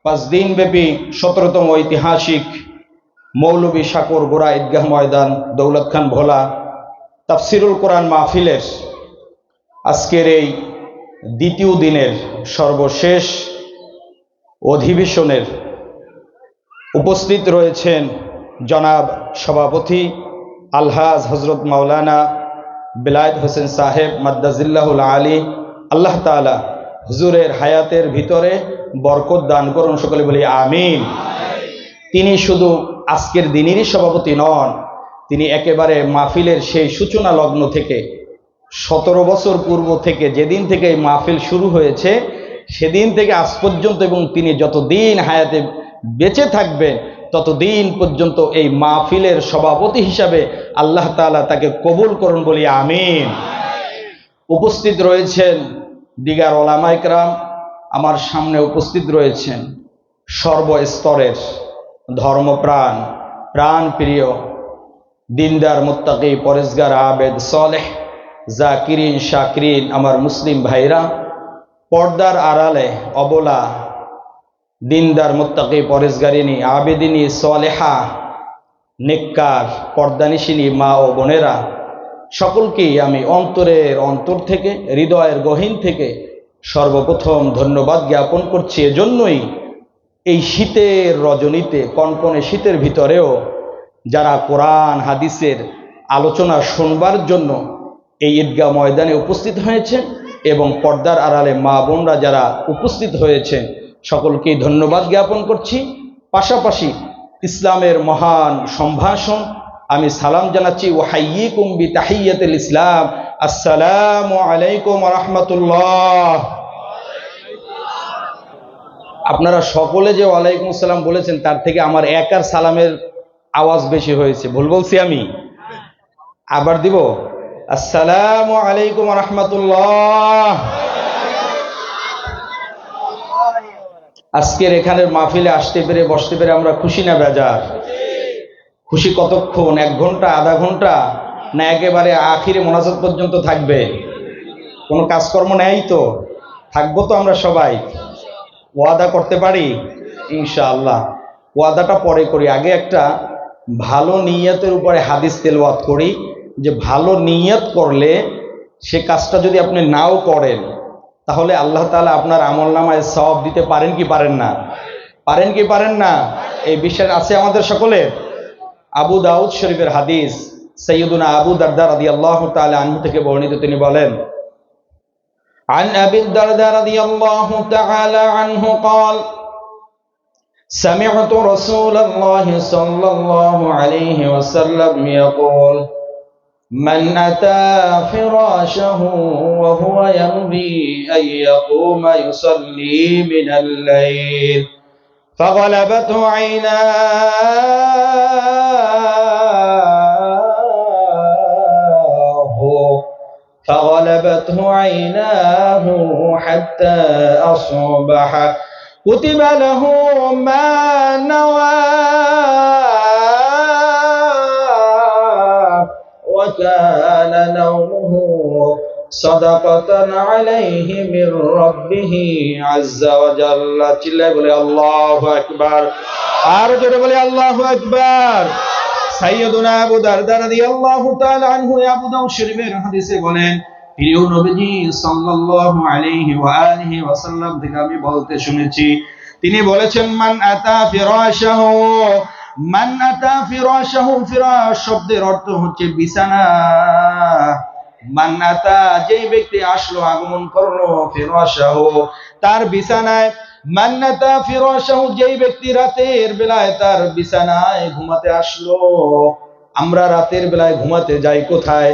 5 দিন ব্যাপী 17তম ঐতিহাসিক মৌলভী সাকর গোড়া ঈদগাহ ময়দান দৌলত খান ভোলা তাফসিরুল কোরআন মাহফিলের আজকের এই দ্বিতীয় দিনের সর্বশেষ অধিবেশনের উপস্থিত রয়েছেন জনাব সভাপতি আলহাজ হজরত মাওলানা বেলায়েত হোসেন সাহেব মাদ্দাজিল্লাহুল আলী। আল্লাহ তাআলা হুজুরের হায়াতের ভিতরে বরকত দান করুন, সকলে বলি আমিন। তিনি শুধু আজকের দিনেরই সভাপতি নন, তিনি একেবারে মাহফিলের সেই সূচনা লগ্ন থেকে 17 বছর পূর্ব থেকে, যেদিন থেকে এই মাহফিল শুরু হয়েছে সেদিন থেকে আজ পর্যন্ত, এবং তিনি যতদিন হায়াতে বেঁচে থাকবেন ততদিন পর্যন্ত এই মাহফিলের সভাপতি হিসাবে আল্লাহ তাআলা তাকে কবুল করুন, বলি আমিন। উপস্থিত রয়েছেন দিগার ওলামা ইকরাম, আমার সামনে উপস্থিত রয়েছেন সর্বস্তরের ধর্মপ্রাণ, প্রাণ প্রিয়, দিনদার, মুত্তাকি, পরেজগার, আবেদ, সলেহ, জাকিরিন, শাকিরিন, আমার মুসলিম ভাইরা, পর্দার আড়ালে অবলা, দিনদার, মুত্তাকি, পরেজগারিনী, আবেদিনী, সলেহা, নেককার, পর্দানিশিনী মা ও বোনেরা, সকলকেই আমি অন্তরের অন্তর থেকে, হৃদয়ের গহীন থেকে সর্বপ্রথম ধন্যবাদ জ্ঞাপন করছি। এজন্যই এই শীতের রজনীতে, কনকনে শীতের ভিতরেও যারা কোরআন হাদিসের আলোচনা শুনবার জন্য এই ঈদগাহ ময়দানে উপস্থিত হয়েছেন এবং পর্দার আড়ালে মা বোনরা যারা উপস্থিত হয়েছেন, সকলকেই ধন্যবাদ জ্ঞাপন করছি। পাশাপাশি ইসলামের মহান সম্ভাষণ আমি সালাম জানাচ্ছি, ওয়াহাইয়িকুম বিতাহিয়াতিল ইসলাম, আসসালামু আলাইকুম ওয়া রাহমাতুল্লাহ। আপনারা সকলে যে ওয়ালাইকুম আসসালাম বলেছেন তার থেকে আমার একার সালামের আওয়াজ বেশি হয়েছে, ভুল বলছি আমি? আবার দিব, আসসালামু আলাইকুম ওয়া রাহমাতুল্লাহ। আজকের এখানের মাহফিলে আসতে পেরে, বসতে পেরে আমরা খুশি না বেজার? খুশি কতক্ষণ? 1 ঘন্টা, আধা ঘন্টা, না একেবারে আখিরে মোনাজাত পর্যন্ত থাকবে? কোনো কাজকর্ম নেই তো? থাকবো তো আমরা সবাই? ওয়াদা করতে পারি ইনশাআল্লাহ? ওয়াদাটা পরে করি, আগে একটা ভালো নিয়তের উপরে হাদিস তেলাওয়াত করি, যে ভালো নিয়ত করলে সে কাজটা যদি আপনি নাও করেন তাহলে আল্লাহ তাআলা আপনার আমলনামায় সওয়াব দিতে পারেন কি পারেন না? পারেন কি পারেন না? এই বিশ্বাস আছে আমাদের সকলের? আবু দাউদ শরীফের হাদিস, সাইয়্যিদুনা আবু দারদা রাদিয়াল্লাহু তাআলা আনহু থেকে বর্ণিত, তিনি বলেন, عن أبي الدرداء رضي الله تعالى عنه قال سمعت رسول الله صلى الله عليه وسلم يقول من أتى فراشه وهو ينوي أن يقوم يصلي من الليل فغلبته عيناه حتى أصبح كتب له ما نوى وكان نومه صدقة عليه من ربه عز وجل। চিল্লায় বলে আল্লাহু আকবার, আর জোরে বলে আল্লাহু আকবার। সাইয়্যিদুনা আবু দারদা রাদিয়াল্লাহু তাআলা আনহু আবু দাউদ শরীফের হাদিসে বলেন, প্রিয় নবীজি সাল্লাল্লাহু আলাইহি ওয়া আলিহি ওয়াসাল্লাম থেকে আমি বলতে শুনেছি, তিনি বলেছেন, মান আতা ফিরাশাহু, মান আতা ফিরাশাহু, ফিরাশ শব্দের অর্থ হচ্ছে বিছানা। মান আতা, যেই ব্যক্তি আসলো, আগমন করলো, ফিরাশাহু, তার বিছানায়, মান আতা ফিরাশাহু, যেই ব্যক্তি রাতের বেলায় তার বিছানায় ঘুমাতে আসলো। আমরা রাতের বেলায় ঘুমাতে যাই কোথায়?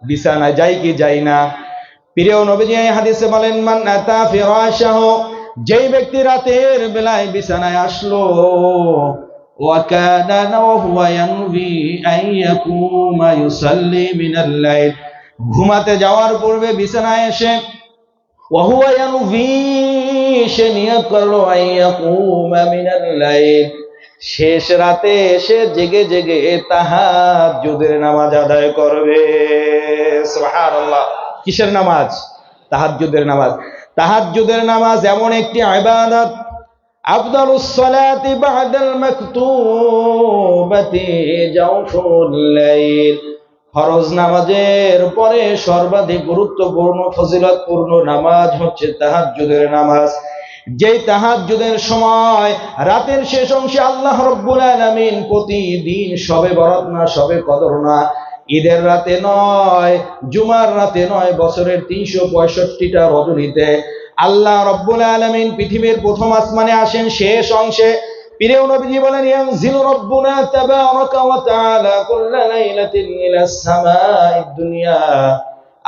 বিছানায়। যাই কি যাই না? প্রিয় নবীজি এই হাদিসে বলেন, মান আতা ফিরাশাহু, যেই ব্যক্তি রাতের বেলায় বিছানায় আসলো, ওয়া কানা ওয়া ইয়ানভি আন ইয়াকুমা ইউসাল্লি মিনাল লাইল, ঘুমাতে যাওয়ার পূর্বে বিছানায় এসে, ওয়া হুয়া ইয়ানভি, সে নিয়ত করলো, আন ইয়াকুমা মিনাল লাইল, শেষ রাতে এসে জেগে জেগে তাহাজ্জুদের নামাজ আদায় করবে। সুবহানাল্লাহ। কিসের নামাজ? তাহাজ্জুদের নামাজ। তাহাজ্জুদের নামাজ এমন একটি ইবাদত আফদালুস সালাতি বাদাল মাকতুবাতি জাওফুল লাইল, ফরজ নামাজের পরে সর্বাধিক গুরুত্বপূর্ণ ফজিলতপূর্ণ নামাজ হচ্ছে তাহাজ্জুদের নামাজ। যেই তাহাজ্জুদের সময় রাতের শেষ অংশে আল্লাহ রাব্বুল আলামিন প্রতিদিন শবে বরাত না, শবে কদর না, ঈদের রাতে নয়, জুমার রাতে নয়, বছরের 365টা রজনীতে আল্লাহ রাব্বুল আলামিন পৃথিবীর প্রথম আসমানে আসেন শেষ অংশে। প্রিয় নবীজি বলেন, ইয়ানজিলু রাব্বুনা তাবারাকা ওয়া তাআলা কুল্লা লাইলাতিন ইলাস সামাঈদ দুনিয়া।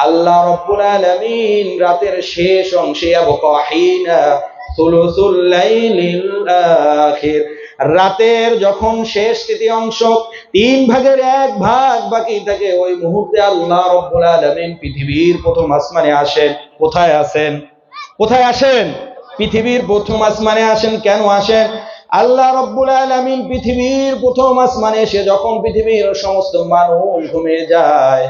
আল্লাহ রাব্বুল আলামিন রাতের শেষ অংশে আবকা হিনা সুলুসুল লাইলিল আখির, রাতের যখন শেষ তৃতীয়াংশ, 1/3 ভাগ বাকি থাকে, ওই মুহূর্তে আল্লাহ রাব্বুল আলামিন পৃথিবীর প্রথম আসমানে আসেন। কোথায় আসেন? কোথায় আসেন? পৃথিবীর প্রথম আসমানে আসেন। কেন আসেন? আল্লাহ রাব্বুল আলামিন পৃথিবীর প্রথম আসমানে এসে যখন পৃথিবীর সমস্ত মানুষ ঘুমিয়ে যায়,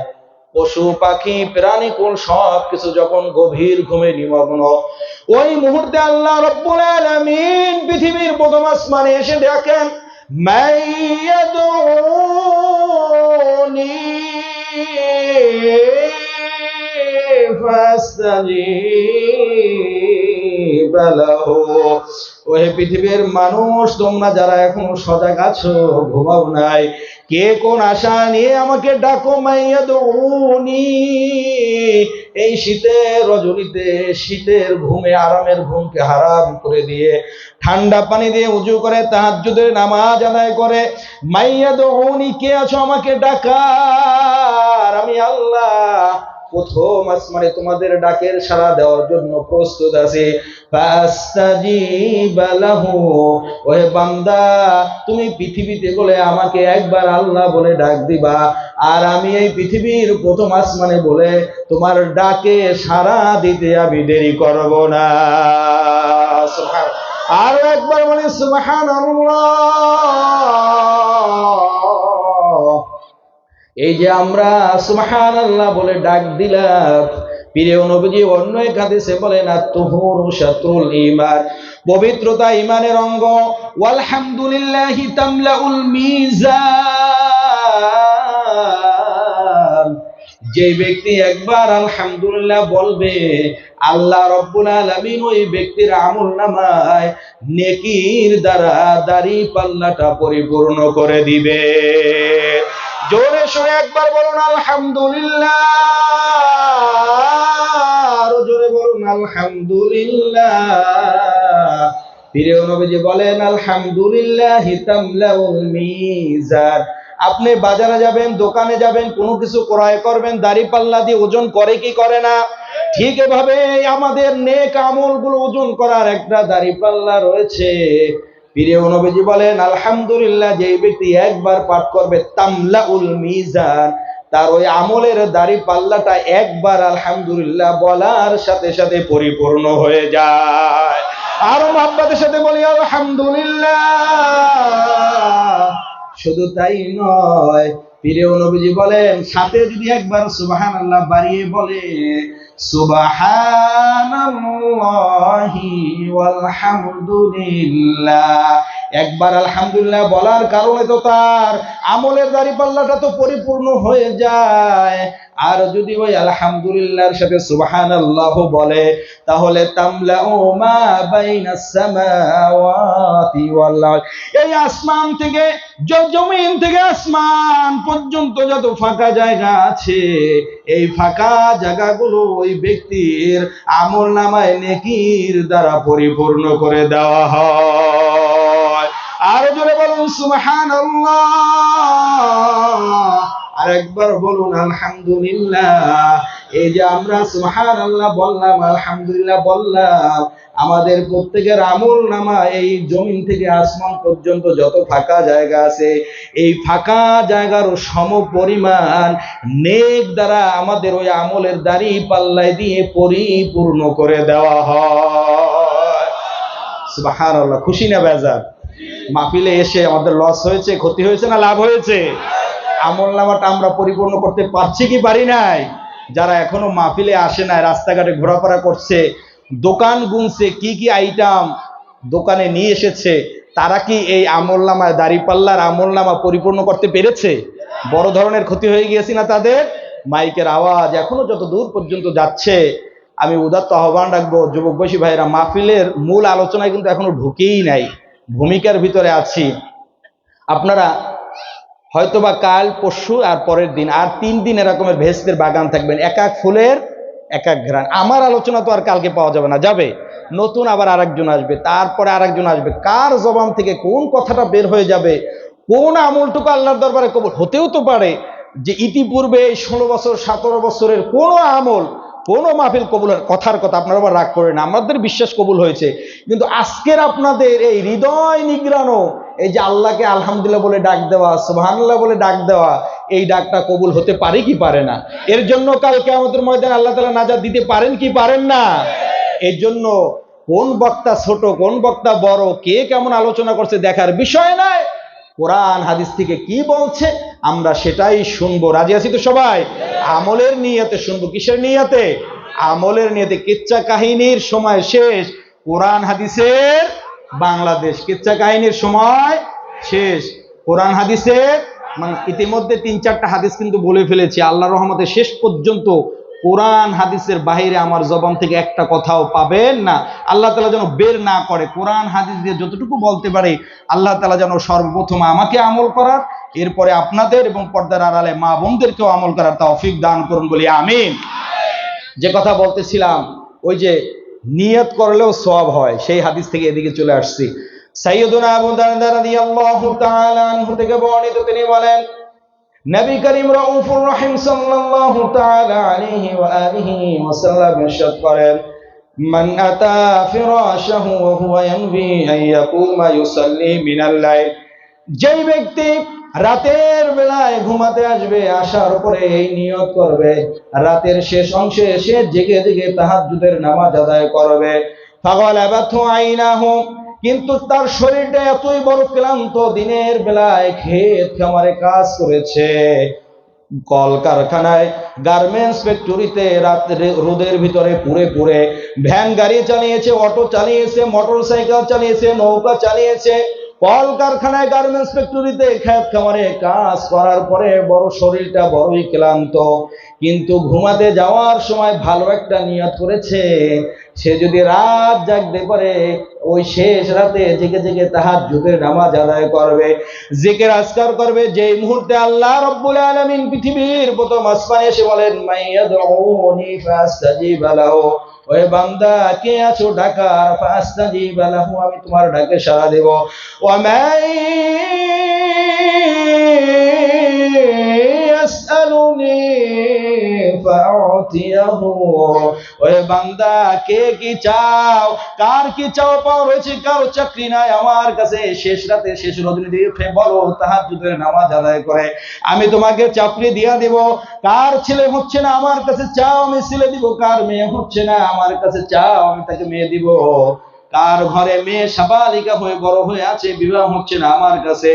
পশু পাখি প্রাণীকুল সবকিছু যখন গভীর ঘুমে নিমগ্ন, ওই মুহূর্তে আল্লাহ রাব্বুল আলামিন পৃথিবীর প্রথম আসমানে এসে দেখেন, মাইয়াদুনি ফাস্তাজিব লাহু। ওহে পৃথিবীর মানুষ, তোমরা যারা এখনো সজাগ আছো, ঘুমাও নাই, কে কোন আশা নিয়ে আমাকে ডাকো, মাইয়াদুনি, এই শীতের রজনীতে শীতের ঘুমে আরামের ঘুমকে হারাম করে দিয়ে ঠান্ডা পানি দিয়ে উজু করে তাহাজ্জুদের নামাজ আদায় করে, মাইয়াদুনি, কে আছো আমাকে ডাকার? আমি আল্লাহ প্রথম আসমানে তোমাদের ডাকের সাড়া দেওয়ার জন্য প্রস্তুত আছি। ফাস্তাজিব লাহু, ওহে বান্দা, তুমি পৃথিবীতে বলে আমাকে একবার আল্লাহ বলে ডাক দিবা, আর আমি এই পৃথিবীর প্রথম আসমানে বলে তোমার ডাকে সাড়া দিতে আমি দেরি করব না। আরো একবার বলি সুবহানাল্লাহ। এই যে আমরা সুবহানাল্লাহ বলে ডাক দিলাম, প্রিয় নবীজি অন্য এক হাদিসে বলেন, আত-তুহুরু শাতরুল ঈমান, পবিত্রতা ঈমানের অঙ্গ, ওয়ালহামদুলিল্লাহি তামলাউল মিজান। যে ব্যক্তি একবার আলহামদুলিল্লাহ বলবে, আল্লাহ রাব্বুল আলামিন ওই ব্যক্তির আমলনামায় নেকির দ্বারা দাড়ি পাল্লাটা পরিপূর্ণ করে দিবে। জোরে সোরে একবার বলুন আলহামদুলিল্লাহ, আরো জোরে বলুন আলহামদুলিল্লাহ। প্রিয় নবীজি বলেন, আলহামদুলিল্লাহি তামলাউল মিজান। আপনি বাজারে যাবেন, দোকানে যাবেন, কোনো কিছু ক্রয় করবেন, দাড়ি পাল্লা দিয়ে ওজন করে কি করে না? ঠিক এভাবে আমাদের নেক আমলগুলো ওজন করার একটা দাড়ি পাল্লা রয়েছে। প্রিয় নবীজি বলেন, আলহামদুলিল্লাহ যেই ব্যক্তি একবার পাঠ করবে, তামলাউল মিজান, তার ওই আমলের দাড়ি পাল্লাটা একবার আলহামদুলিল্লাহ বলার সাথে সাথে পরিপূর্ণ হয়ে যায়। আরো মহব্বতের সাথে বলি আলহামদুলিল্লাহ। শুধু তাই নয়, প্রিয় নবীজি বলেন, সাথে যদি একবার সুবহানাল্লাহ বাড়িয়ে বলে, সুবহানাল্লাহি ওয়াল হামদুলিল্লাহ, একবার আলহামদুলিল্লাহ বলার কারণে তো তার আমলের দাড়িপাল্লাটা তো পরিপূর্ণ হয়ে যায়। আর যদি ওই আলহামদুলিল্লাহর সাথে সুবহানাল্লাহ বলে, তাহলে তামলাউ মা বাইনাস সামাওয়াতি ওয়াল আরদ, এই আসমান থেকে, জমিন থেকে আসমান পর্যন্ত যত ফাঁকা জায়গা আছে, এই ফাঁকা জায়গাগুলো ওই ব্যক্তির আমলনামায় নেকির দ্বারা পরিপূর্ণ করে দেওয়া হয়। আরো জোরে বলুন সুবহানাল্লাহ, আরেকবার বলুন আলহামদুলিল্লাহ। এই যে আমরা সুবহানাল্লাহ বললাম, আলহামদুলিল্লাহ বললাম, আমাদের প্রত্যেকের আমলনামা এই জমিন থেকে আসমান পর্যন্ত যত ফাঁকা জায়গা আছে, এই ফাঁকা জায়গার সম পরিমাণ নেক দ্বারা আমাদের ওই আমলের দাড়ি পাল্লায় দিয়ে পরিপূর্ণ করে দেওয়া হয়। সুবহানাল্লাহ। খুশি না বেজার? মাহফিলে এসে আমাদের লস হয়েছে, ক্ষতি হয়েছে না লাভ হয়েছে? আমলনামাটা আমরা পরিপূর্ণ করতে পারছি কি পারি নাই? যারা এখনো মাহফিলে আসে নাই, রাস্তাঘাটে ঘোরাফেরা করছে, দোকান গুনছে, কি কি আইটেম দোকানে নিয়ে এসেছে, তারা কি এই আমলনামায় দাড়িপাল্লার আমলনামা পরিপূর্ণ করতে পেরেছে? বড় ধরনের ক্ষতি হয়ে গিয়েছে না তাদের? মাইকের আওয়াজ এখনো যত দূর পর্যন্ত যাচ্ছে, আমি উদাত্ত আহ্বান রাখবো যুবক বয়সী ভাইরা, মাহফিলের মূল আলোচনায় কিন্তু এখনো ঢুকেই নাই, ভূমিকার ভিতরে আছি। আপনারা হয়তোবা কাল পরশু আর পরের দিন আর 3 দিন এরকমের ভেস্তের বাগান থাকবেন, এক এক ফুলের এক এক ঘ্রাণ। আমার আলোচনা তো আর কালকে পাওয়া যাবে না, যাবে নতুন আবার আরেকজন আসবে, তারপরে আরেকজন আসবে, কার জবান থেকে কোন কথাটা বের হয়ে যাবে, কোন আমলটুকু আল্লাহর দরবারে কবুল হতেও তো পারে যে ইতিপূর্বে 16 বছর 17 বছরের কোন আমল কোন মাহফিল কবুলের কথার কথা আপনারা আবার রাগ করেন, আমাদের বিশ্বাস কবুল হয়েছে, কিন্তু আজকের আপনাদের এই হৃদয় নিগ্রানো, এই যে আল্লাহকে আলহামদুলিল্লাহ বলে ডাক দেওয়া, সুবহানাল্লাহ বলে ডাক দেওয়া, এই ডাকটা কবুল হতে পারে কি পারে না? এর জন্য কাল কিয়ামতের ময়দানে আল্লাহ তাআলা নাজাত দিতে পারেন কি পারেন না? এর জন্য কোন বক্তা ছোট কোন বক্তা বড়, কে কেমন আলোচনা করছে দেখার বিষয় নয়, কোরআন হাদিস থেকে কি বলছে আমরা সেটাই শুনবো। রাজি আছি তো সবাই? আমলের নিয়তে শুনবো। কিসের নিয়তে? আমলের নিয়তে। কিচ্ছা কাহিনীর সময় শেষ, কোরআন হাদিসের বাংলাদেশ। কিচ্ছা কাহিনীর সময় শেষ, কোরআন হাদিসের ইতিমধ্যে 3-4টা হাদিস কিন্তু বলে ফেলেছি। আল্লাহর রহমতে শেষ পর্যন্ত কোরআন হাদিসের বাইরে আমার জবান থেকে একটা কথাও পাবেন না। আল্লাহ তাআলা যেন বের না করে, কোরআন হাদিস দিয়ে যতটুকু বলতে পারে আল্লাহ তাআলা যেন সর্বপ্রথম আমাকে আমল করার, এরপরে আপনাদের এবং পর্দার আড়ালে মা বোনদেরকেও আমল করার তৌফিক দান করুন বলি আমিন। যে কথা বলতেছিলাম, ওই যে নিয়ত করলেও সওয়াব হয়, সেই হাদিস থেকে এদিকে চলে আসছি। সাইয়্যিদুনা আবু দারদা রাদিয়াল্লাহু তাআলা আনহু থেকে বর্ণিত, তিনি বলেন নবী করিম রাউফুর রহিম সাল্লাল্লাহু তাআলা আলাইহি ওয়া আলিহি ওয়াসাল্লাম ইরশাদ করেন, মান আতা ফিরাশাহু ওয়া হুয়া ইয়ানবি আন ইয়াকুমা ইউসাল্লি মিনাল লাইল, যেই ব্যক্তি রাতের বেলায় ঘুমাতে আসবে, আসার পরে এই নিয়ত করবে রাতের শেষ অংশে সে জেগে জেগে তাহাজ্জুদের নামাজ আদায় করবে, ফাগালাবাতহু আইনাহু, কিন্তু তার শরীরটা এতই বড় ক্লান্ত, দিনের বেলায় ক্ষেত খামারে কাজ করেছে, কলকারখানায় গার্মেন্টস ফ্যাক্টরিতে রাত্রে রোদের ভিতরে পুড়ে পুড়ে ভ্যান গাড়ি চালিয়েছে, অটো চালিয়েছে, মোটরসাইকেল চালিয়েছে, নৌকা চালিয়েছে, কলকারখানায় গার্মেন্টস ফ্যাক্টরিতে ক্ষেত খামারে কাজ করার পরে বড় শরীরটা বড়ই ক্লান্ত, কিন্তু ঘুমাতে যাওয়ার সময় ভালো একটা নিয়ত করেছে, সে যদি রাত জাগতে পারে ওই শেষ রাতে জেগে জেগে তাহাজ্জুদের নামাজ আদায় করবে, জিকির আজকার করবে, যেই মুহূর্তে আল্লাহ রাব্বুল আলামিন পৃথিবীর প্রথম আসমানে এসে বলেন মাইয়াদউনি ফাস্তাজিব লাহু, ওই বান্দা কে আছো ডাকার, ফাস্তাজিব লাহু, আমি তোমার ডাকে সাড়া দেব, ওয়া মান ইয়াসআলুনি ফাউতিয়াহু, ওই বান্দা কে কি চাও, কার কি চাও পাও রয়েছে, কারো চাকরি নাই, আমার কাছে শেষ রাতে শেষ রজনীতে উঠে বলো তাহাজ্জুদের নামাজ আদায় করে আমি তোমাকে চাকরি দিয়া দেব, কার ছেলে হচ্ছে না আমার কাছে চাও আমি ছেলে দিব, কার মেয়ে হচ্ছে না আমার কাছে চাও আমি তাকে মেয়ে দিব, কার ঘরে মেয়ে সাবালিকা হয়ে বড় হয়ে আছে বিবাহ হচ্ছে না আমার কাছে,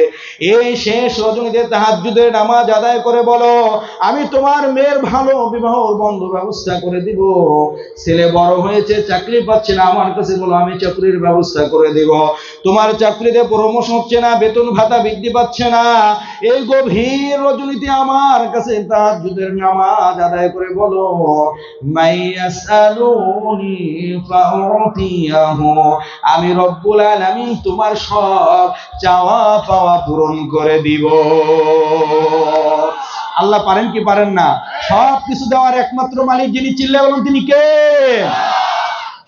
এই শেষ রজনীতে তাহাজ্জুদের নামাজ আদায় করে বলো আমি তোমার মেয়ের ভালো বিবাহর বন্ধ ব্যবস্থা করে দিব, ছেলে বড় হয়েছে চাকরি পাচ্ছে না আমার কাছে বলো আমি চাকরির ব্যবস্থা করে দিব, তোমার চাকরিতে প্রমোশন হচ্ছে না, বেতন ভাতা বৃদ্ধি পাচ্ছে না, এই গভীর রজনীতে আমার কাছে তাহাজ্জুদের নামাজ আদায় করে বলো মাইয়াসআলুনি ফাউতিয়াহু, আমি রব্বুল আলামিন তোমার সব চাওয়া পাওয়া পূরণ করে দিব। আল্লাহ পারেন কি পারেন না? সব কিছু দেওয়ার একমাত্র মালিক যিনি, চিল্লায়ে বলুন তিনি কে?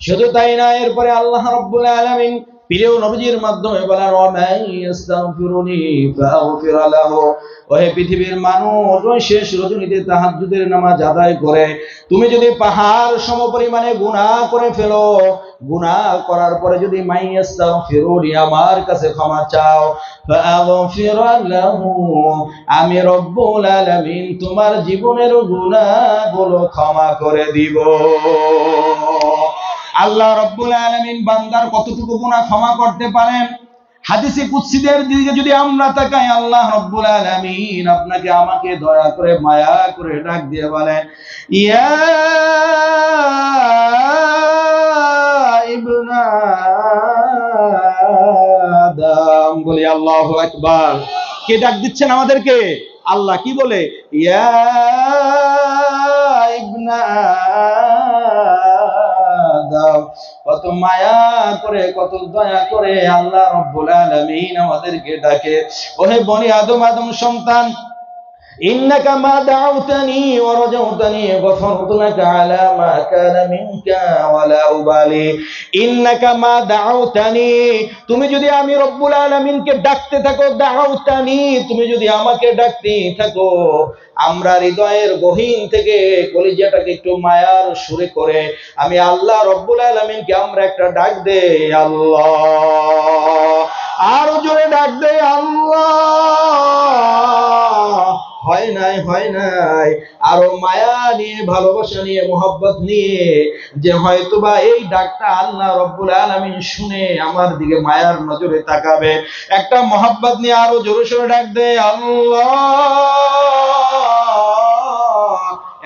শুধু তাই না, এরপরে আল্লাহ রাব্বুল আলামিন প্রিয় নবীজির মাধ্যমে বলেন ওয়া মান ইস্তাগফিরুনি ফাগফির লাহু, ওহে পৃথিবীর মানুষ ওই শেষ রজনীতে তাহাজ্জুদের নামাজ আদায় করে তুমি যদি পাহাড় সমপরিমাণে গুনাহ করে ফেলো, গুনাহ করার পরে যদি মাইয়াস্তাগফিরুনি আমার কাছে ক্ষমা চাও, ফাগফির লাহু, আমি রব্বুল আলামিন তোমার জীবনের গুনাহগুলো ক্ষমা করে দিব। আল্লাহ রব্বুল আলামিন বান্দার কতটুকু গুনাহ ক্ষমা করতে পারেন, হাদিসে কুদসিদের দিকে যদি আমরা তাকাই, আল্লাহ রব্বুল আলামিন আপনাকে আমাকে দয়া করে মায়া করে ডাক দিয়ে বলেন ইয়া ইবনা আদম। বলি আল্লাহু আকবার। কে ডাক দিচ্ছেন আমাদেরকে? আল্লাহ। কি বলে? ইয়া ইবনা আদম। কত মায়া করে, কত দয়া করে আল্লাহ রাব্বুল আলামিন আমাদেরকে ডাকে, ওহে বনি আদম, আদম সন্তান, إنك ما دعوتني ورجوتني غفرت لك على ما كان منك ولا أبالي إنك ما دعوتني তুমি যদি আমি রব্বুল আলামিনকে ডাকতে থাকো, দাউতানি তুমি যদি আমাকে ডাকতে থাকো, আমরা হৃদয়ের গহীন থেকে কলিজাটাকে একটু মায়ার সুরে করে আমি আল্লাহ রব্বুল আলামিনকে আমরা একটা ডাক দেই আল্লাহ, আরো জোরে ডাক দেই আল্লাহ। হয় নাই আরো মায়া নিয়ে, ভালোবাসা নিয়ে, মোহাব্বত নিয়ে, যে হয়তোবা এই ডাকটা আল্লাহ রব্বুল আলামিন শুনে আমার দিকে মায়ার নজরে তাকাবে। একটা মোহাব্বত নিয়ে আরো জোরে সোরে ডাক দে আল্লাহ।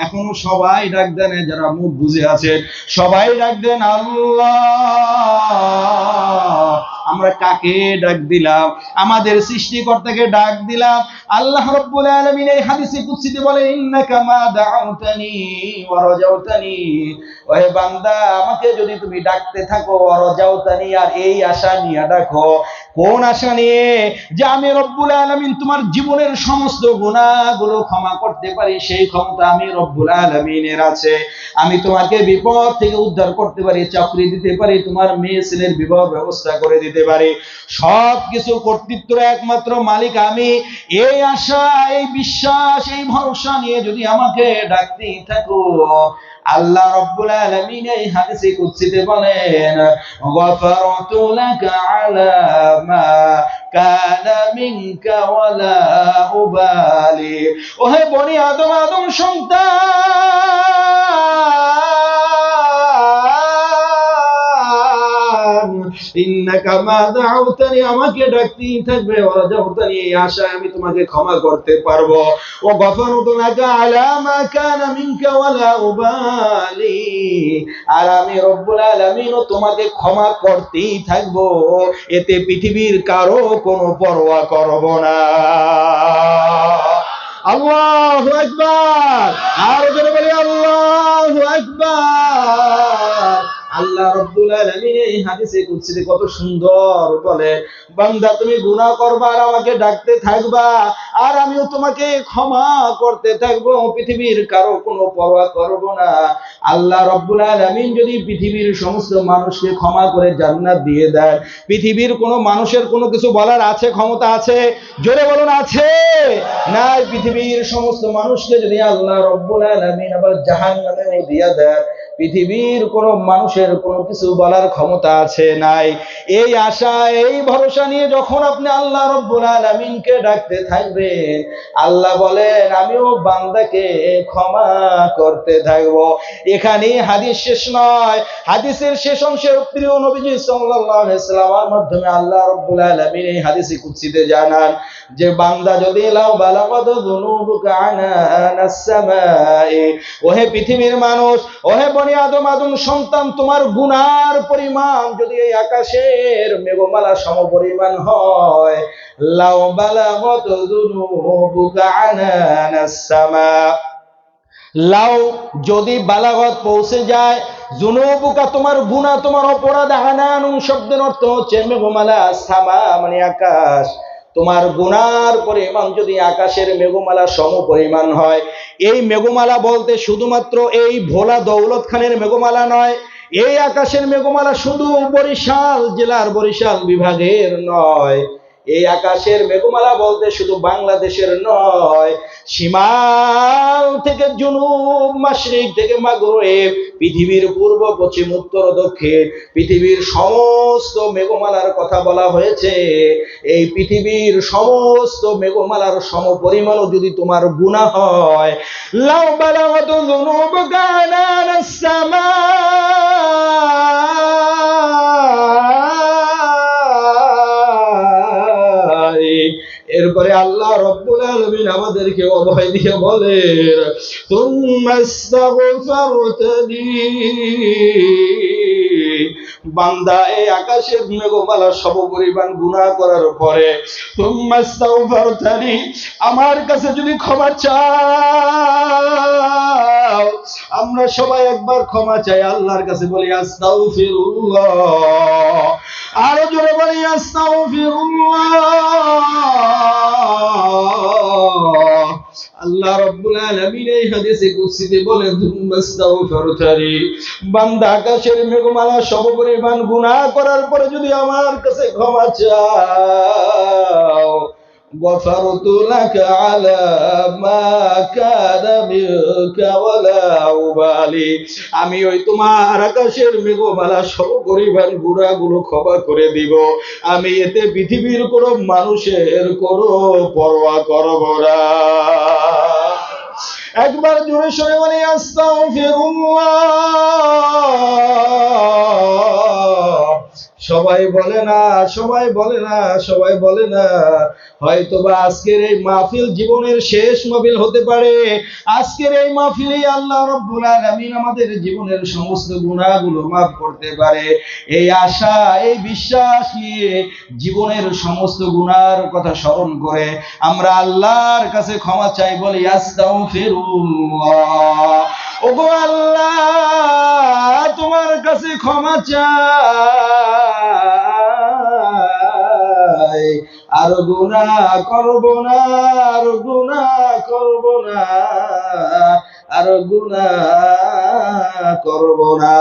এখনো সবাই ডাক দেন, যারা মুখ বুঝে আছে সবাই ডাক দেন আল্লাহ। আমরা কাকে ডাক দিলাম? আমাদের সৃষ্টিকর্তাকে ডাক দিলাম। আল্লাহ রাব্বুল আলামিন এই হাদিসে কুদসিতে বলেন, ইন্নাকা মা দাউতানি ওয়া রাজাউতানি, ওহে বান্দা আমাকে যদি তুমি ডাকতে থাকো, ওয়া রাজাউতানি, আর এই আশা নিয়ে ডাকো। কোন আশা নিয়ে? যে আমি রব্বুল আলামিন তোমার জীবনের সমস্ত গুনাহগুলো ক্ষমা করতে পারি, সেই ক্ষমতা আমি রব্বুল আলামিনের আছে। আমি তোমাকে বিপদ থেকে উদ্ধার করতে পারি, চাকরি দিতে পারি, তোমার মেয়ে ছেলের বিবাহ ব্যবস্থা করে দিতে পারি, সবকিছু কর্তৃত্ব একমাত্র মালিক আমি। এই আশা, এই বিশ্বাস, এই ভরসা নিয়ে যদি আমাকে ডাকতেই থাকো, আল্লাহ রাব্বুল আলামিন এই হাদিসে কুদসিতে বলেন, গফারতু লাকা আলা মা কানা মিনকা ওয়ালা উবালি। ওহে বনি আদম, আদম সন্তান, ইন্নাকা মা দাউতানি, আমাকে ডাকতেই থাকবে, ওয়া রাজাউতানি, এই আশায় আমি তোমাকে ক্ষমা করতে পারবো, ও গফারতু লাকা আলা মা কানা মিনকা ওয়ালা উবালি, আর আমি রব্বুল আলামিন তোমাকে ক্ষমা করতেই থাকবো, এতে পৃথিবীর কারো কোনো পরোয়া করব না। আল্লাহু আকবার। আর জোরে বলি আল্লাহু আকবার। আল্লাহ রাব্বুল আলামিন এই হাদিসে কুদসিতে কত সুন্দর বলে, বান্দা তুমি গুনাহ করবা আর আমাকে ডাকতে থাকবা, আর আমিও তোমাকে ক্ষমা করতে থাকবো, পৃথিবীর কারো কোনো পরোয়া করব না। আল্লাহ রাব্বুল আলামিন যদি পৃথিবীর সমস্ত মানুষকে ক্ষমা করে জান্নাত দিয়ে দেন, পৃথিবীর কোনো মানুষের কোনো কিছু বলার আছে? ক্ষমতা আছে? জোরে বলুন আছে? নাই। পৃথিবীর সমস্ত মানুষকে যদি আল্লাহ রাব্বুল আলামিন আবার জাহান্নামে দিয়ে দেন, পৃথিবীর কোন মানুষের কোনো কিছু বলার ক্ষমতা আছে? নাই। এই আশা, এই ভরসা নিয়ে যখন আপনি আল্লাহ রাব্বুল আলামিনকে ডাকতে থাকবেন, আল্লাহ বলেন আমিও বান্দাকে ক্ষমা করতে থাকবো। এখানেই হাদিস শেষ নয়। হাদিসের শেষ অংশে প্রিয় নবীজি সাল্লাল্লাহু আলাইহি ওয়াসাল্লামের মাধ্যমে আল্লাহ রাব্বুল আলামিন এই হাদিসে কুদসিতে জানান যে বান্দা যদি লাউ বালাগাত যুনুবুকা আনানাস সামাই, ওহে পৃথিবীর মানুষ, ওহে বনি আদম, আদম সন্তান, তোমার গুনার পরিমাণ যদি এই আকাশের মেঘমালা সমপরিমাণ হয়, লাউ বালাগাত যুনুবুকা আনানাস সামা, লাউ যদি বালাগত পৌঁছে যায়, যুনুবুকা তোমার গুনাহ, তোমার অপরাধ, আনানুন শব্দের অর্থ হচ্ছে মেঘমালা, সামা মানে আকাশ, তোমার গুনার পরিমাণ যদি আকাশের মেঘমালা সম পরিমাণ হয়। এই মেঘমালা বলতে শুধুমাত্র এই ভোলা দৌলত খানের মেঘমালা নয়, এই আকাশের মেঘমালা শুধু বরিশাল জেলার, বরিশাল বিভাগের নয়। এই আকাশের মেঘমালা বলতে শুধু বাংলাদেশের নয়, শিমাল থেকে জুনুব, মাশরিক থেকে মাগরিব, পৃথিবীর পূর্ব, পশ্চিম, উত্তর, দক্ষিণ, পৃথিবীর সমস্ত মেঘমালার কথা বলা হয়েছে। এই পৃথিবীর সমস্ত মেঘমালার সমপরিমাণও যদি তোমার গুনাহ হয়, লাউ বালাগাত যুনুবুকা আনানাস সামা, এরপরে আল্লাহ রাব্বুল আলামিন আমাদেরকে অভয় দিয়ে বলেন, তুম্মাস্তাগফারতানি বান্দা এই আকাশের মেঘমালা সমপরিমাণ গুনাহ করার পরে তুম্মা আস্তাগফিরতানি, আমার কাছে যদি ক্ষমা চাও, আমরা সবাই একবার ক্ষমা চাই আল্লাহর কাছে, বলি আস্তাগফিরুল্লাহ, আরো জোরে বলি আস্তাগফিরুল্লাহ। আল্লাহ রাব্বুল আলামিন এই হাদিসে কুদসিতে বলেন তুম্মাস্তাগফিরতানি, বান্দা আকাশের মেঘমালা সমপরিমাণ গুনাহ করার পরে যদি আমার কাছে ক্ষমা চাও, গফারতু লাকা আলা মা কানা মিনকা ওয়ালা উবালি, আমি ওই তোমার আকাশের মেঘমালা সমপরিমাণ গুনাহগুলো ক্ষমা করে দিব, আমি এতে পৃথিবীর কোনো মানুষের কোনো পরোয়া করব না। একবার জোরে সরে বলি আস্তাগফিরুল্লাহ। সবাই বলে না, সবাই বলে না, সবাই বলে না। হয়তোবা আজকের এই মাহফিল জীবনের শেষ মাহফিল হতে পারে। আজকের এই মাহফিলে আল্লাহ রাব্বুল আলামিন আমাদের জীবনের সমস্ত গুনাহগুলো মাফ করতে পারে, এই আশা, এই বিশ্বাস নিয়ে জীবনের সমস্ত গুনার কথা স্মরণ করে আমরা আল্লাহর কাছে ক্ষমা চাই, বলি আস্তাগফিরুল্লাহ। ওগো আল্লাহ, তোমার কাছে ক্ষমা চাই, আর গুনাহ করব না, আর গুনাহ করব না, আর গুনাহ করব না।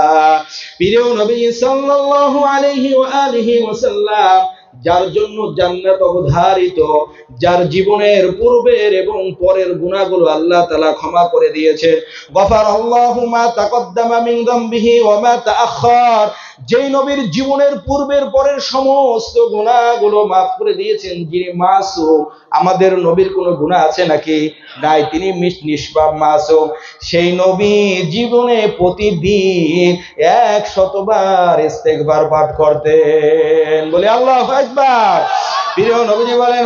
প্রিয় নবী সাল্লাল্লাহু আলাইহি ওয়া আলিহি ওয়াসাল্লাম, যার জন্য জান্নাত অবধারিত, যার জীবনের পূর্বের এবং পরের গুনাহগুলো আল্লাহ তাআলা ক্ষমা করে দিয়েছে, গফারাল্লাহু মা তাকদ্দামা মিন যামবিহি ওয়া মা তাআখার, যেই নবীর জীবনের পূর্বের পরের সমস্ত গুনাহগুলো মাফ করে দিয়েছেন, যিনি মাসুম, আমাদের নবীর কোনো গুনাহ আছে নাকি? নাই, তিনি নিষ্পাপ মাসুম। সেই নবী জীবনে প্রতিদিন 100 বার ইস্তেগফার পাঠ করতেন, বলে আল্লাহু আকবার। প্রিয় নবীজি বলেন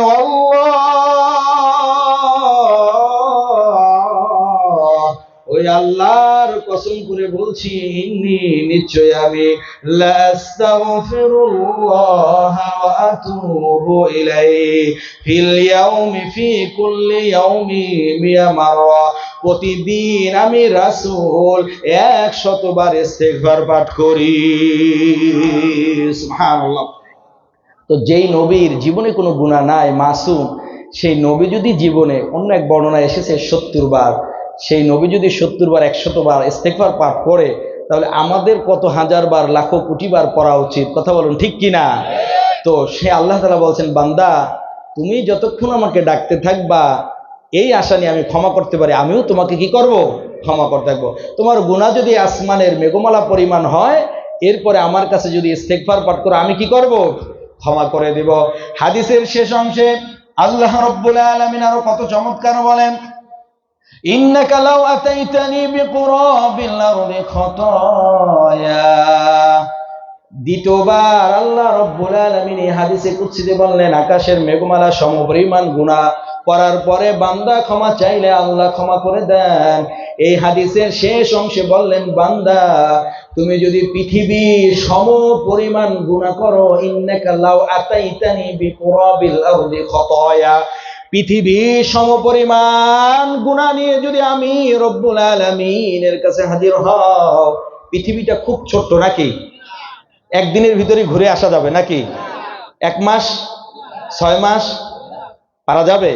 ওই আল্লাহর কসম করে বলছি, ইন্নী, নিশ্চয় আমি, লা আস্তাগফিরুল্লাহ ওয়া আতুবু ইলাইহি ফিল ইয়াউমি ফি কুল্লি ইয়াউমি মিয়া মাররা, প্রতিদিন আমি রাসূল 100 বার ইস্তেগফার পাঠ করি। সুবহানাল্লাহ। তো যেই নবীর জীবনে কোনো গুনাহ নাই, মাসুম, সেই নবী যদি জীবনে, অন্য এক বর্ণনায় এসেছে 70 বার, সেই নবী যদি 70 বার 100 বার ইস্তেগফার পাঠ করে, তাহলে আমাদের কত হাজার বার, লাখো কোটি বার পড়া উচিত? কথা বলুন, ঠিক কিনা? তো সে আল্লাহ তাআলা বলছেন, বান্দা তুমি যতক্ষণ আমাকে ডাকতে থাকবা, এই আশা নিয়ে আমি ক্ষমা করতে পারি, আমিও তোমাকে কি করব? ক্ষমা করতে থাকবো। তোমার গুনাহ যদি আসমানের মেঘমালা পরিমাণ হয়, এরপরে আমার কাছে যদি ইস্তেগফার পাঠ করো, আমি কি করব? ক্ষমা করে দেব। হাদিসের শেষ অংশে আল্লাহ রাব্বুল আলামিন আরো কত চমৎকার বলেন, ইন্নাকা লাউ আতাইতানি বিকুরাবিল আরদি খাতায়া। দ্বিতীয়বার আল্লাহ রাব্বুল আলামিন এই হাদিসে কুদসিতে বললেন, আকাশের মেঘমালা সমপরিমাণ গুনাহ করার পরে বান্দা ক্ষমা চাইলে আল্লাহ ক্ষমা করে দেন। এই হাদিসের শেষ অংশে বললেন, বান্দা তুমি যদি পৃথিবীর সমপরিমাণ গুনাহ করো, ইন্নাকা লাউ আতাইতানি বিকুরাবিল আরদি খাতায়া, পৃথিবীর সমপরিমাণ গুনাহ নিয়ে যদি আমি রব্বুল আলামিনের কাছে হাজির হও, পৃথিবীটা খুব ছোট্ট নাকি? একদিনের ভিতরে ঘুরে আসা যাবে নাকি? 1 মাস 6 মাস পারা যাবে?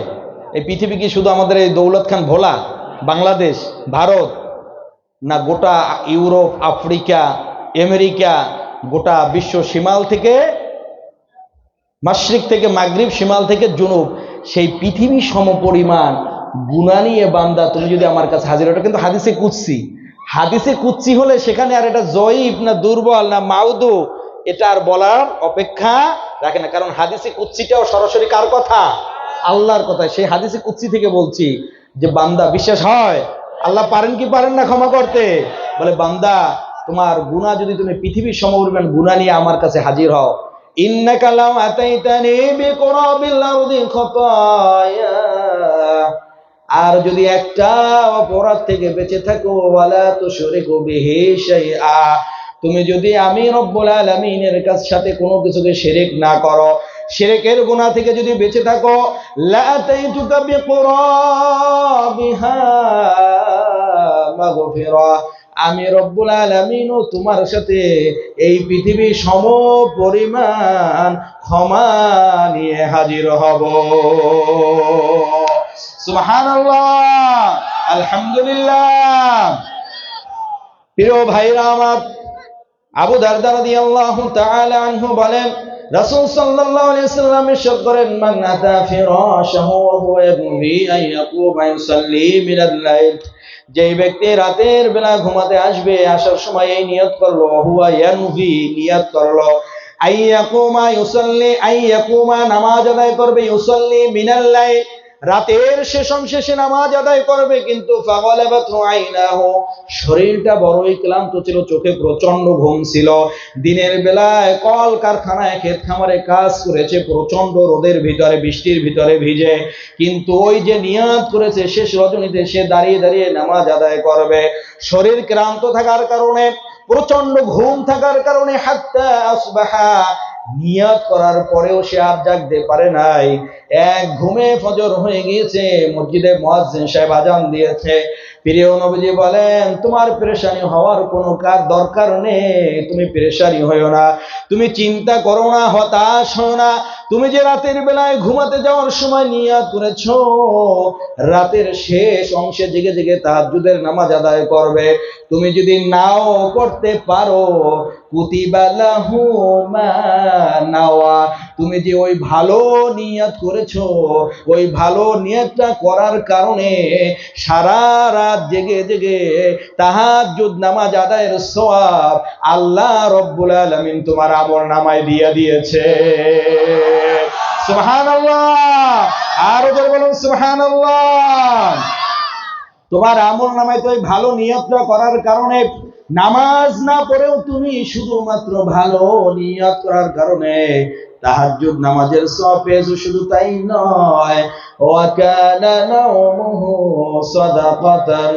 এই পৃথিবী কি শুধু আমাদের এই দৌলত খান ভোলা, বাংলাদেশ, ভারত, না গোটা ইউরোপ, আফ্রিকা, আমেরিকা, গোটা বিশ্ব, শিমাল থেকে মাশরিক থেকে মাগরিব, শিমাল থেকে জুনুব, সেই পৃথিবী সমপরিমাণ গুনাহ নিয়ে বান্দা তুমি যদি আমার কাছে হাজির, ওটা কিন্তু হাদিসে কুদসি। হাদিসে কুদসি হলে সেখানে আর এটা জয়ীফ না দুর্বল না মাউদু, এটা আর বলার অপেক্ষা রাখে না, কারণ হাদিসে কুদসিটাও সরাসরি কার কথা? আল্লাহর কথা। সেই হাদিসে কুদসি থেকে বলছি যে বান্দা, বিশ্বাস হয় আল্লাহ পারেন কি পারেন না ক্ষমা করতে? বলে, বান্দা তোমার গুনাহ যদি তুমি পৃথিবীর সমপরিমাণ গুনাহ নিয়ে আমার কাছে হাজির হও, ইন্নাকা লাউ আতাইতানি বিকুরাবিল আরদি খাতায়া, আর যদি একটা অপরাধ থেকে বেঁচে থাকো, ওয়ালা তুশরিকু বিহি শাইআ, তুমি যদি আমি রব্বুল আলামিনের সাথে কোনো কিছুকে শিরক না করো, শিরকের গুনাহ থেকে যদি বেঁচে থাকো, লা আতাইতুকা বিকুরাবিহা মাগফিরা, আমি রব্বুল আলামিনও তোমার সাথে এই পৃথিবীর সম পরিমাণ ক্ষমা নিয়ে হাজির হব। সুবহানাল্লাহ, আলহামদুলিল্লাহ। প্রিয় ভাইরা আমার, আবু দারদা রাদিয়াল্লাহু তাআলা আনহু বলেন, রাসূল সাল্লাল্লাহু আলাইহি ওয়াসাল্লাম ইরশাদ করেন, মান আতা ফিরাশাহু ওয়া হুয়া ইয়ানবি আন ইয়াকুমা ইউসাল্লি মিনাল লাইল, যেই ব্যক্তি রাতের বেলা ঘুমাতে আসবে, আসার সময় এই নিয়ত করলো, হুয়া ইয়ানবি, নিয়ত করলো, আইয়াকুমা ইউসাল্লি, আইয়াকুমা, নামাজ আদায় করবে, ইউসাল্লি মিনাল লাইল, রাতের শেষ অংশে সে নামাজ আদায় করবে, কিন্তু ফাগালাবাতু আইনাহু, শরীরটা বড়ই ক্লান্ত ছিল, চোখে প্রচন্ড ঘুম ছিল, দিনের বেলায় কল কারখানায় ক্ষেত খামারে কাজ করেছে, প্রচন্ড রোদের ভিতরে বৃষ্টির ভিতরে ভিজে, কিন্তু ওই যে নিয়ত করেছে শেষ রজনীতে সে দাঁড়িয়ে দাঁড়িয়ে নামাজ আদায় করবে, শরীর ক্লান্ত থাকার কারণে, প্রচন্ড ঘুম থাকার কারণে, হাত্তা আসবাহা, নিয়ত করার পরেও সে আর জাগতে পারে নাই, এক ঘুমে ফজর হয়ে গিয়েছে, মসজিদে মুয়াজ্জিন সাহেব আযান দিয়েছে। প্রিয় নবীজি বলেন, তোমার পেরেশানি হওয়ার কোনো দরকার নেই, তুমি পেরেশানি হইও না, তুমি চিন্তা করো না, হতাশ হও না, তুমি যে রাতের বেলায় ঘুমাতে যাওয়ার সময় নিয়ত করেছো রাতের শেষ অংশে জেগে জেগে তাহাজ্জুদের নামাজ আদায় করবে, তুমি যদি নাও করতে পারো, কুতিবা লাহু মা নাওয়া, তুমি যে ওই ভালো নিয়ত করেছো, ওই ভালো নিয়তটা করার কারণে সারা রাত জেগে জেগে তাহাজ্জুদ নামাজ আদায়ের সওয়াব আল্লাহ রব্বুল আলামিন তোমার আমল নামায় দিয়ে দিয়েছে। সুবহানাল্লাহ, আরো জোরে বলুন সুবহানাল্লাহ। তোমার আমল নামায় তো ওই ভালো নিয়তটা করার কারণে, নামাজ না পড়েও তুমি শুধুমাত্র ভালো নিয়ত করার কারণে তাহাজ্জুদ নামাজের সওয়াব পেয়েছো। শুধু তাই নয়, ওয়া কানা নাওমুহু সাদাকাতান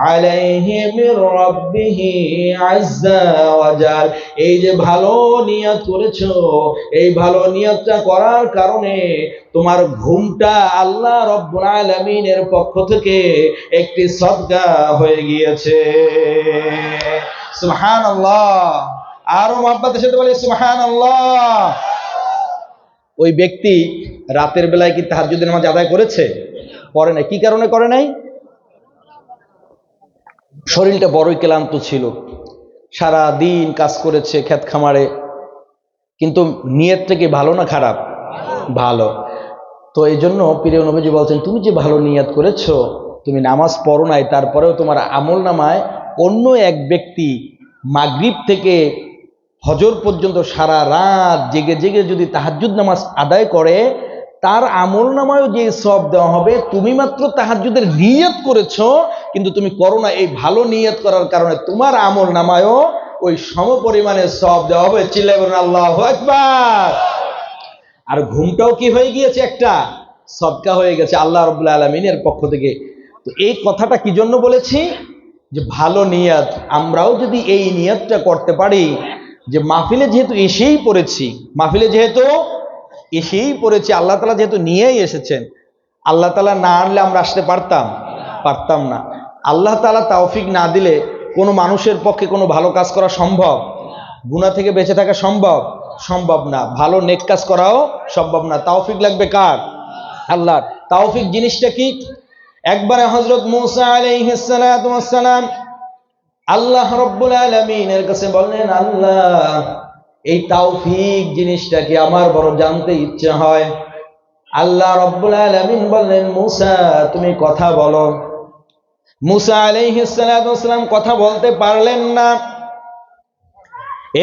আলাইহি মির রাব্বিহি আযজা ওয়া জাল, এই যে ভালো নিয়ত করেছো, এই ভালো নিয়তটা করার কারণে তোমার ঘুমটা আল্লাহ রব্বুল আলামিনের পক্ষ থেকে একটি সদকা হয়ে গিয়েছে। সুবহানাল্লাহ, আরো মহব্বতের সাথে বলি সুবহানাল্লাহ। ওই ব্যক্তি রাতের বেলায় কি তাহাজ্জুদের নামাজ আদায় করেছে? করে নাই। কি কারণে করে নাই? শরীরটা বড়ই ক্লান্ত ছিল, সারা দিন কাজ করেছে ক্ষেত খামারে, কিন্তু নিয়তটা কি ভালো না খারাপ? ভালো। তো এই জন্য প্রিয় নবীজি বলছেন, তুমি যে ভালো নিয়ত করেছো, তুমি নামাজ পড়ো নাই, তারপরেও তোমার আমল নামায় অন্য এক ব্যক্তি মাগরিব থেকে ফজর পর্যন্ত সারা রাত জেগে জেগে যদি তাহাজ্জুদ নামাজ আদায় করে, তার আমল নামায়ও যে সওয়াব দেওয়া হবে, তুমি মাত্র তাহাজ্জুদের নিয়ত করেছো কিন্তু তুমি করো না, এই ভালো নিয়ত করার কারণে তোমার আমল নামায়ও ওই সম পরিমাণে সওয়াব দেওয়া হবে। চিল্লায় বলুন আল্লাহু আকবার। আর ঘুমটাও কি হয়ে গিয়েছে? একটা সদকা হয়ে গেছে আল্লাহ রাব্বুল আলামিনের পক্ষ থেকে। তো এই কথাটা কি জন্য বলেছি? যে ভালো নিয়ত, আমরাও যদি এই নিয়তটা করতে পারি, যে মাহফিলে যেহেতু এসেই পড়েছি, আল্লাহ তাআলা যেহেতু নিয়েই এসেছেন, আল্লাহ তাআলা না আনলে আমরা আসতে পারতাম না। আল্লাহ তাআলা তৌফিক না দিলে কোনো মানুষের পক্ষে কোনো ভালো কাজ করা সম্ভব? গুনাহ থেকে বেঁচে থাকা সম্ভব না। ভালো নেক কাজ করাও সম্ভব না। তৌফিক লাগবে কার? আল্লাহর। তৌফিক জিনিসটা কি? একবারে হযরত মূসা আলাইহিস সালাতু ওয়াস সালাম আল্লাহ রাব্বুল আলামিনের কাছে বললেন, আল্লাহ এই তৌফিক জিনিসটা কি, আমার বড় জানতে ইচ্ছে হয়। আল্লাহ রাব্বুল আলামিন বললেন, মূসা তুমি কথা বলো। মূসা আলাইহিস সালাতু ওয়াস সালাম কথা বলতে পারলেন না।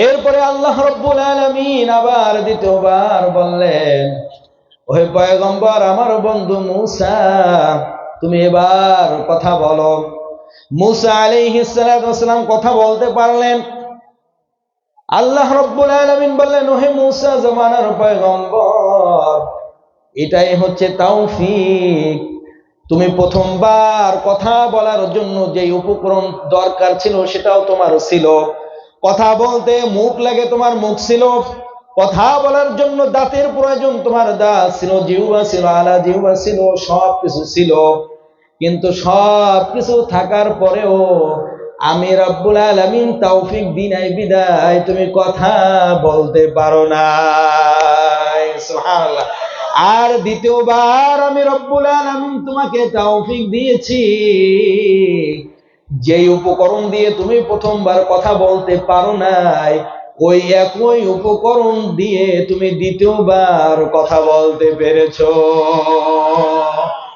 এরপরে আল্লাহ রাব্বুল আলামিন আবার দ্বিতীয়বার বললেন, ওহে পয়গম্বর, আমার বন্ধু মূসা তুমি এবার কথা বলো। মূসা আলাইহিস সালাতু ওয়াস সালাম কথা বলতে পারলেন। আল্লাহ রাব্বুল আলামিন বললেন, ওহে মূসা জামানার পয়গম্বর, এটাই হচ্ছে তৌফিক। তুমি প্রথমবার কথা বলার জন্য যে উপকরণ দরকার ছিল সেটাও তোমার ছিল, কথা বলতে মুখ লাগে, তোমার মুখ ছিল। কথা বলার জন্য দাঁতের প্রয়োজন, তোমার দাঁত ছিল। জিহ্বা ছিল, আলা জিহ্বা ছিল, সবকিছু ছিল। কিন্তু সবকিছু থাকার পরেও আমি রব্বুল আলামিন তৌফিক দিই নাই বিদায় তুমি কথা বলতে পারো না। সুবহানাল্লাহ। আর দ্বিতীয়বার আমি রব্বুল আলামিন তোমাকে তৌফিক দিয়েছি, যেই উপকরণ দিয়ে তুমি প্রথমবার কথা বলতে পারো নাই, ওই একই উপকরণ দিয়ে তুমি দ্বিতীয়বার কথা বলতে পেরেছো।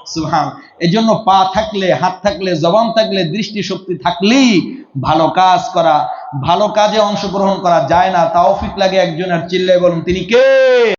সুবহান। এজন্য পা থাকলে, হাত থাকলে, জবান থাকলে, দৃষ্টি শক্তি থাকলেই ভালো কাজ করা, ভালো কাজে অংশগ্রহণ করা যায় না। তৌফিক লাগে একজনের। চিল্লায় বলুন তিনি কে?